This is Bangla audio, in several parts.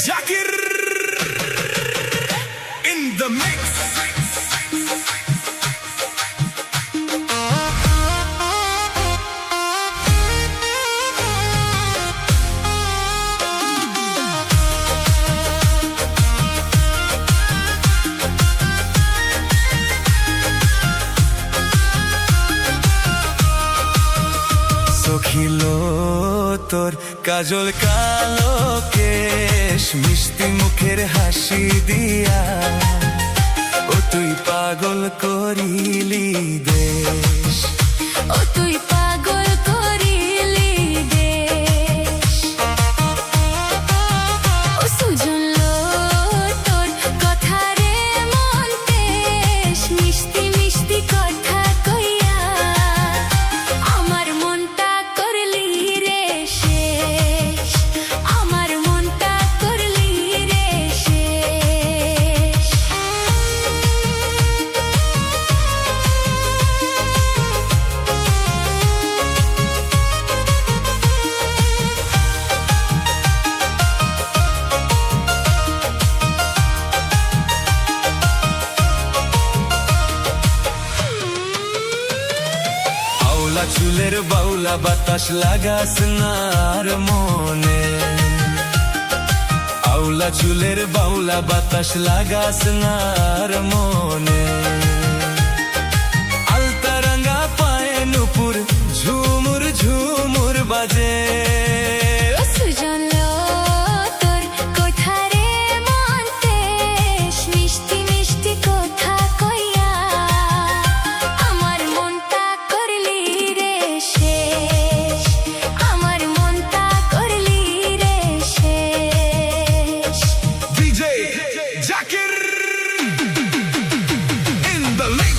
Zakir in the mix. সখিলো তোর কাজল কালো কেশ মিষ্টি মুখের হাসি দিয়া ও তুই পাগল করিলি দেশ ও তুই পাগল করিলি দেশ ও সুজন লো তোর কথা রে মন দেশ মিষ্টি মিষ্টি কথা কইয়া আমার মনটা করলি রে শেষ আমার মনটা করলি রে শেষ আউলা চুলের বাউলা বাতাস লাগাস নার মনে আউলা চুলের বাউলা বাতাস লাগাস নার মনে আলতা রাঙা পায়ে নুপুর ঝুমুর ঝুমুর বাজে ও সুজন লো তোর কথা রে মন দেশ মিষ্টি মিষ্টি কথা কইয়া আমার মনটা করলি রে শেষ আমার মনটা করলি রে শেষ DJ Zakir in the mix.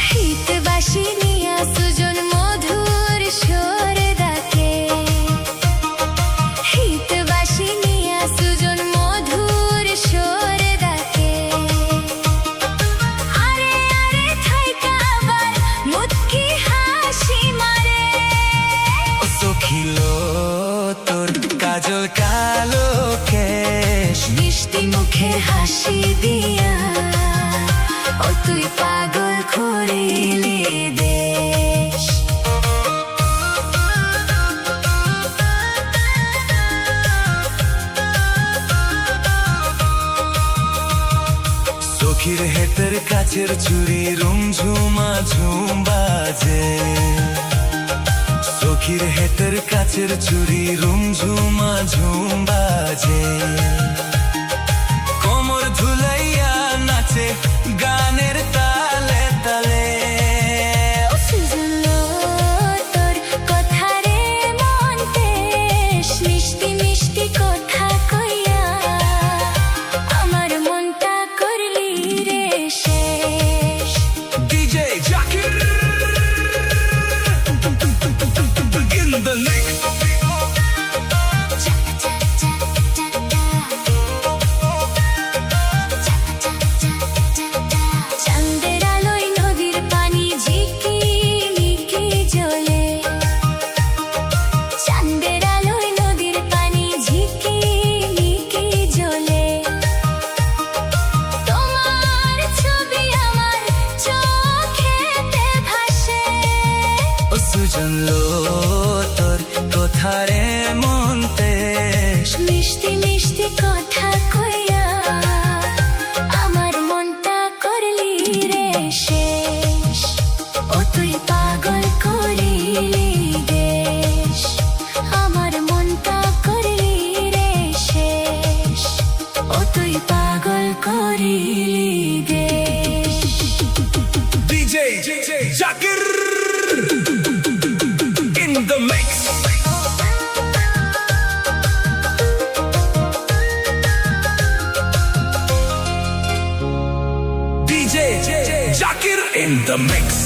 শীতবাসী নিয়া সুজন মধুর সুর ডাকে শীতবাসী নিয়া সুজন মধুর সুর ডাকে আরে আরে থাইকা আবার মুচকি হাসি মারে সখিলো তোর কাজল কালো কেশ মিষ্টি মুখের হাসি দিয়া ও তুই পাগল করিলি দেশ সখির হেতের কাছের চুরি রুমঝুমা ঝুম বাজে সখির হেতের কাছের চুরি রুমঝুমা ঝুম বাজে কোমর ধুলাইয়া নাচে গানের তালে তালে ও সুজন লো তোর কথা রে মন দেশ মিষ্টি মিষ্টি কথা কইয়া আমার মনটা করলি রে শেষ DJ Zakir in the mix. চাঁদের আলোয় নদীর পানি ঝিকি মিকি জ্বলে চাঁদের আলোয় নদীর পানি ঝিকি মিকি জ্বলে তোমার ছবি আমার চোখেতে ভাসে ও সুজন লো তোর কথা রে মন তেশ মিষ্টি মিষ্টি কথা কইয়া আমার মনটা করলি রে শেষ ও তুই পাগল করিলি দেশ আমার মনটা করলি রে শেষ ও তুই পাগল করিলি দেশ DJ Zakir in the mix. DJ Zakir in the mix.